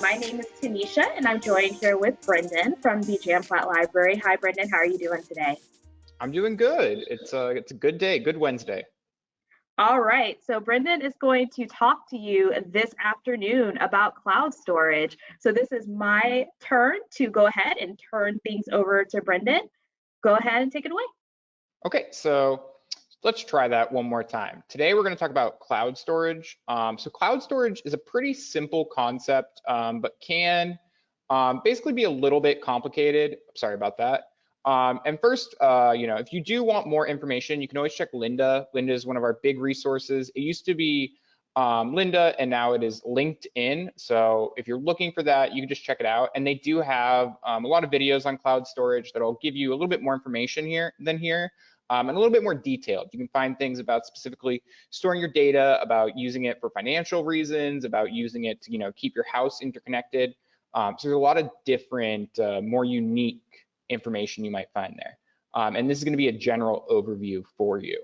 My name is Tanisha, and I'm joined here with Brendan from the Jamflat Library. Hi, Brendan. How are you doing today? I'm doing good. It's a good day, good Wednesday. All right. So, Brendan is going to talk to you this afternoon about cloud storage. So, this is my turn to go ahead and turn things over to Brendan. Go ahead and take it away. Okay, so let's try that one more time. Today we're going to talk about cloud storage. So cloud storage is a pretty simple concept, but can basically be a little bit complicated. Sorry about that. And first, if you do want more information, you can always check Linda. Linda is one of our big resources. It used to be Linda, and now it is LinkedIn. So if you're looking for that, you can just check it out. And they do have a lot of videos on cloud storage that'll give you a little bit more information here than here. And a little bit more detailed. You can find things about specifically storing your data, about using it for financial reasons, about using it to keep your house interconnected. So there's a lot of different, more unique information you might find there. And this is going to be a general overview for you.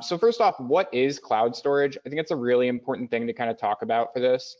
So first off, what is cloud storage? I think it's a really important thing to kind of talk about for this.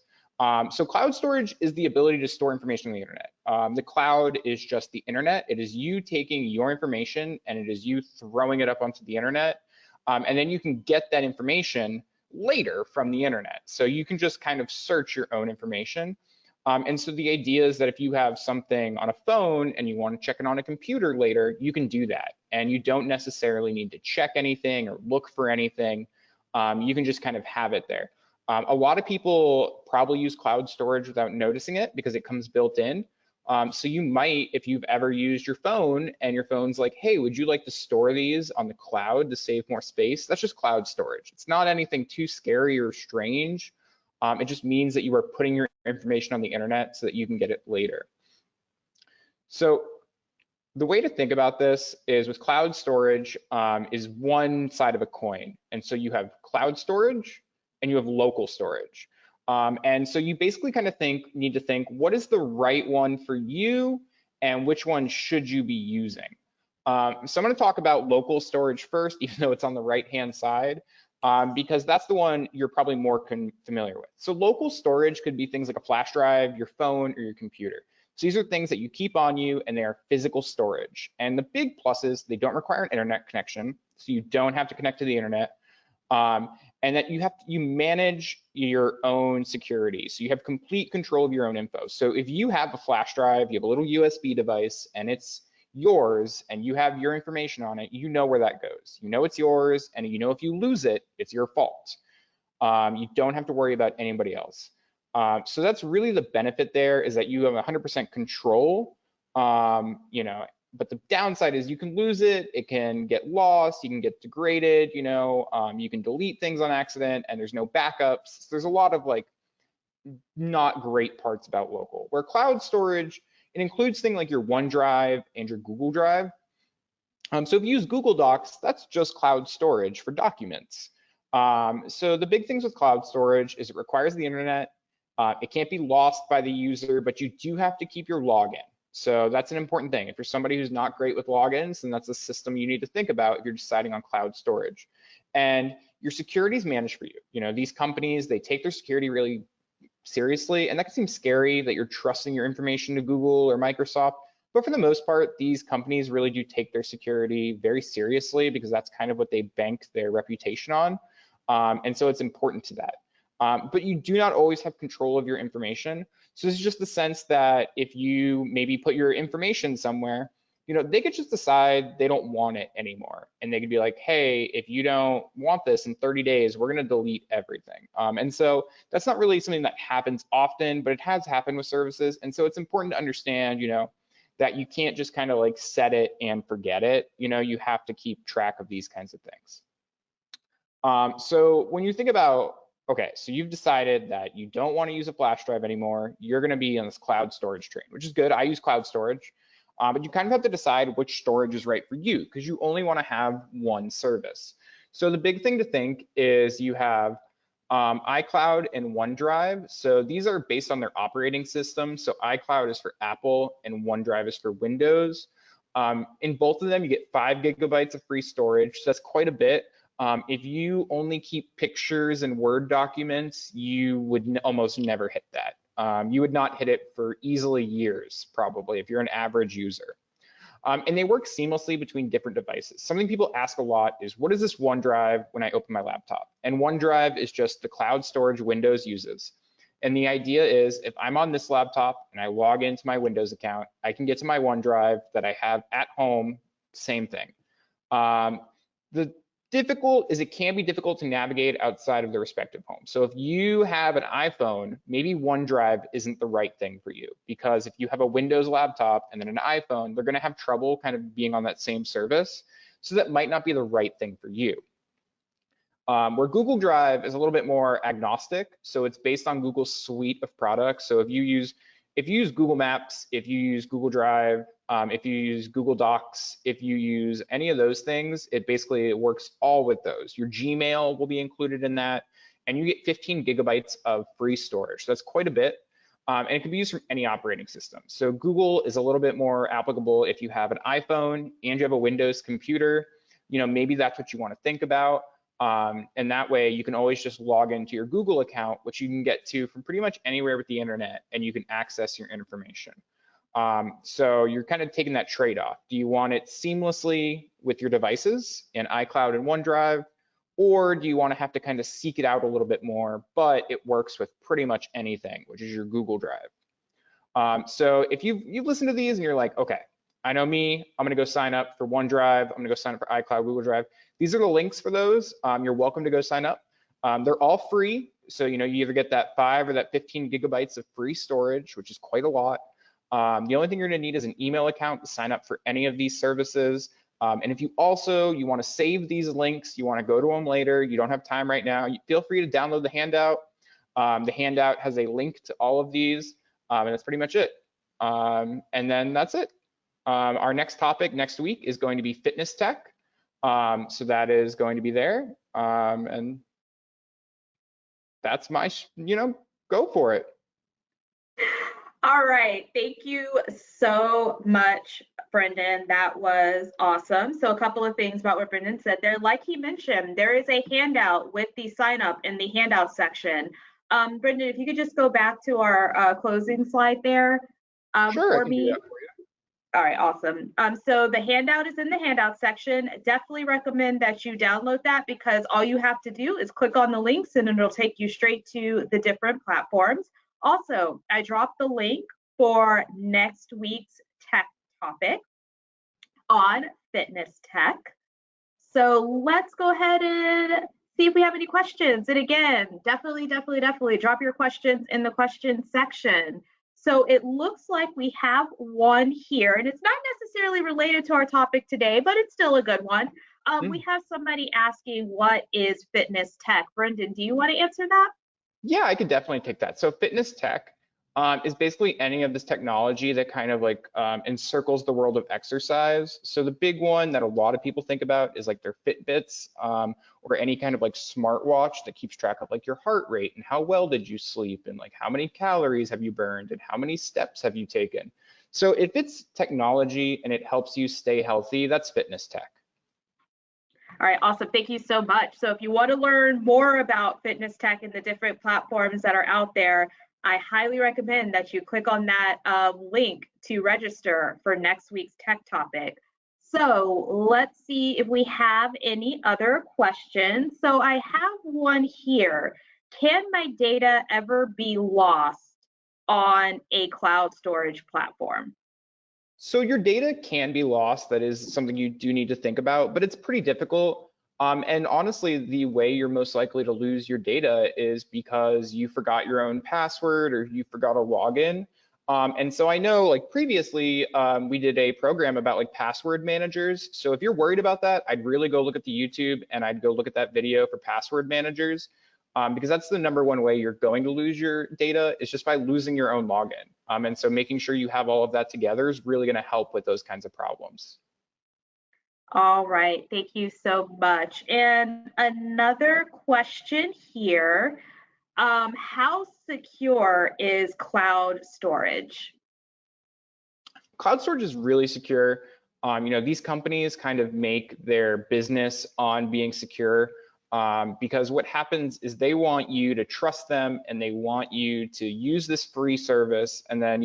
So cloud storage is the ability to store information on the internet. The cloud is just the internet. It is you taking your information and it is you throwing it up onto the internet. And then you can get that information later from the internet. So you can just kind of search your own information. And so the idea is that if you have something on a phone and you want to check it on a computer later, you can do that. And you don't necessarily need to check anything or look for anything. You can just kind of have it there. A lot of people probably use cloud storage without noticing it because it comes built in. So you might, if you've ever used your phone and your phone's like, hey, would you like to store these on the cloud to save more space? That's just cloud storage. It's not anything too scary or strange. It just means that you are putting your information on the internet so that you can get it later. So the way to think about this is with cloud storage is one side of a coin. And so you have cloud storage and you have local storage. And so you basically kind of need to think, what is the right one for you and which one should you be using? So I'm going to talk about local storage first, even though it's on the right-hand side, because that's the one you're probably more familiar with. So local storage could be things like a flash drive, your phone, or your computer. So these are things that you keep on you and they are physical storage. And the big plus is they don't require an internet connection, so you don't have to connect to the internet. And that you manage your own security. So you have complete control of your own info. So if you have a flash drive, you have a little USB device and it's yours and you have your information on it, you know where that goes. You know it's yours, and you know if you lose it, it's your fault. You don't have to worry about anybody else. So that's really the benefit there, is that you have 100% control. But the downside is you can lose it, it can get lost, you can get degraded, you can delete things on accident and there's no backups. So there's a lot of like not great parts about local. Where cloud storage, it includes things like your OneDrive and your Google Drive. So if you use Google Docs, that's just cloud storage for documents. So the big things with cloud storage is it requires the internet. It can't be lost by the user, but you do have to keep your login. So that's an important thing. If you're somebody who's not great with logins, then that's a system you need to think about if you're deciding on cloud storage. And your security is managed for you. These companies, they take their security really seriously, and that can seem scary that you're trusting your information to Google or Microsoft. But for the most part, these companies really do take their security very seriously because that's kind of what they bank their reputation on. And so it's important to that. But you do not always have control of your information. So this is just the sense that if you maybe put your information somewhere, they could just decide they don't want it anymore. And they could be like, hey, if you don't want this in 30 days, we're going to delete everything. And so that's not really something that happens often, but it has happened with services. And so it's important to understand, that you can't just kind of like set it and forget it. You have to keep track of these kinds of things. So when you think about, okay, so you've decided that you don't want to use a flash drive anymore, you're going to be on this cloud storage train, which is good. I use cloud storage, but you kind of have to decide which storage is right for you because you only want to have one service. So the big thing to think is you have iCloud and OneDrive. So these are based on their operating system. So iCloud is for Apple and OneDrive is for Windows. In both of them, you get 5 gigabytes of free storage. So that's quite a bit. If you only keep pictures and Word documents, you would almost never hit that. You would not hit it for easily years, probably, if you're an average user. And they work seamlessly between different devices. Something people ask a lot is, what is this OneDrive when I open my laptop? And OneDrive is just the cloud storage Windows uses. And the idea is, if I'm on this laptop and I log into my Windows account, I can get to my OneDrive that I have at home, same thing. The difficult is it can be difficult to navigate outside of the respective home. So if you have an iPhone, maybe OneDrive isn't the right thing for you, because if you have a Windows laptop and then an iPhone, they're going to have trouble kind of being on that same service. So that might not be the right thing for you. Where Google Drive is a little bit more agnostic, so it's based on Google's suite of products. So if you use Google Maps, if you use Google Drive, if you use Google Docs, if you use any of those things, it works all with those. Your Gmail will be included in that, and you get 15 gigabytes of free storage. So that's quite a bit, and it can be used from any operating system. So Google is a little bit more applicable if you have an iPhone and you have a Windows computer. Maybe that's what you want to think about. And that way you can always just log into your Google account, which you can get to from pretty much anywhere with the internet, and you can access your information. So you're kind of taking that trade-off. Do you want it seamlessly with your devices in iCloud and OneDrive, or do you want to have to kind of seek it out a little bit more, but it works with pretty much anything, which is your Google Drive? So if you've listened to these and you're like, okay, I know me, I'm gonna go sign up for OneDrive, I'm gonna go sign up for iCloud, Google Drive. These are the links for those. You're welcome to go sign up. They're all free, so you either get that 5 or that 15 gigabytes of free storage, which is quite a lot. The only thing you're gonna need is an email account to sign up for any of these services. And if you wanna save these links, you wanna go to them later, you don't have time right now, feel free to download the handout. The handout has a link to all of these, and that's pretty much it. And then that's it. Our next topic next week is going to be fitness tech. So that is going to be there. And that's my, go for it. All right. Thank you so much, Brendan. That was awesome. So a couple of things about what Brendan said there. Like he mentioned, there is a handout with the sign up in the handout section. Brendan, if you could just go back to our closing slide there Sure, for I can do me. that for you. All right, awesome. So the handout is in the handout section. Definitely recommend that you download that, because all you have to do is click on the links and it'll take you straight to the different platforms. Also, I dropped the link for next week's tech topic on fitness tech. So let's go ahead and see if we have any questions. And again, definitely drop your questions in the question section. So it looks like we have one here, and it's not necessarily related to our topic today, but it's still a good one. We have somebody asking, what is fitness tech? Brendan, do you want to answer that? Yeah, I could definitely take that. So fitness tech is basically any of this technology that kind of like encircles the world of exercise. So the big one that a lot of people think about is like their Fitbits, or any kind of like smartwatch that keeps track of like your heart rate and how well did you sleep and like how many calories have you burned and how many steps have you taken. So if it's technology and it helps you stay healthy, that's fitness tech. All right, awesome. Thank you so much. So if you want to learn more about fitness tech and the different platforms that are out there, I highly recommend that you click on that link to register for next week's tech topic. So let's see if we have any other questions. So I have one here. Can my data ever be lost on a cloud storage platform? So your data can be lost. That is something you do need to think about, but it's pretty difficult. And honestly, the way you're most likely to lose your data is because you forgot your own password or you forgot a login. And so I know like previously we did a program about like password managers. So if you're worried about that, I'd really go look at the YouTube and I'd go look at that video for password managers. Because that's the number one way you're going to lose your data is just by losing your own login. And so making sure you have all of that together is really going to help with those kinds of problems. All right, thank you so much. And another question here, how secure is cloud storage? Cloud storage is really secure. These companies kind of make their business on being secure. because what happens is they want you to trust them and they want you to use this free service. And then,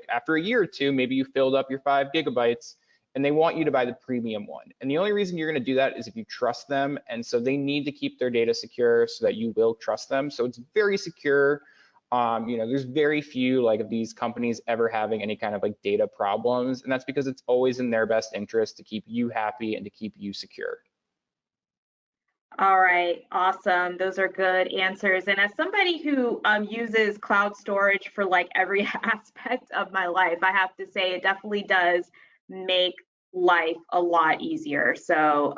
after a year or two, maybe you filled up your 5 GB and they want you to buy the premium one. And the only reason you're going to do that is if you trust them. And so they need to keep their data secure so that you will trust them. So it's very secure. There's very few of these companies ever having any kind of data problems. And that's because it's always in their best interest to keep you happy and to keep you secure. All right, awesome. Those are good answers. And as somebody who uses cloud storage for every aspect of my life, I have to say it definitely does make life a lot easier. So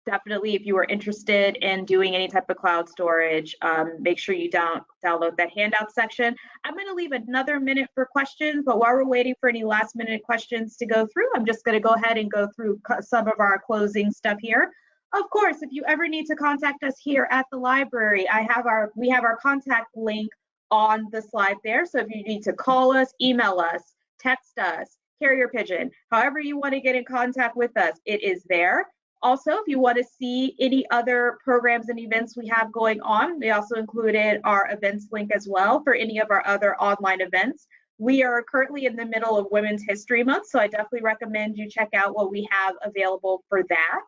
definitely, if you are interested in doing any type of cloud storage, make sure you download that handout section. I'm going to leave another minute for questions, but while we're waiting for any last minute questions to go through, I'm just going to go ahead and go through some of our closing stuff here. Of course, if you ever need to contact us here at the library, we have our contact link on the slide there. So if you need to call us, email us, text us, carrier pigeon, however you want to get in contact with us, it is there. Also, if you want to see any other programs and events we have going on, we also included our events link as well for any of our other online events. We are currently in the middle of Women's History Month, so I definitely recommend you check out what we have available for that.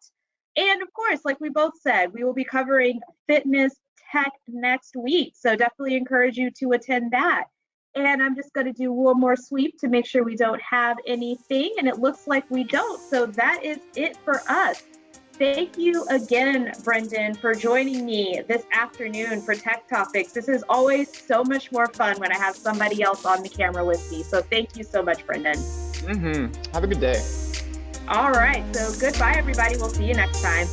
And of course, like we both said, we will be covering fitness tech next week. So definitely encourage you to attend that. And I'm just going to do one more sweep to make sure we don't have anything. And it looks like we don't. So that is it for us. Thank you again, Brendan, for joining me this afternoon for Tech Topics. This is always so much more fun when I have somebody else on the camera with me. So thank you so much, Brendan. Have a good day. All right, so goodbye, everybody. We'll see you next time.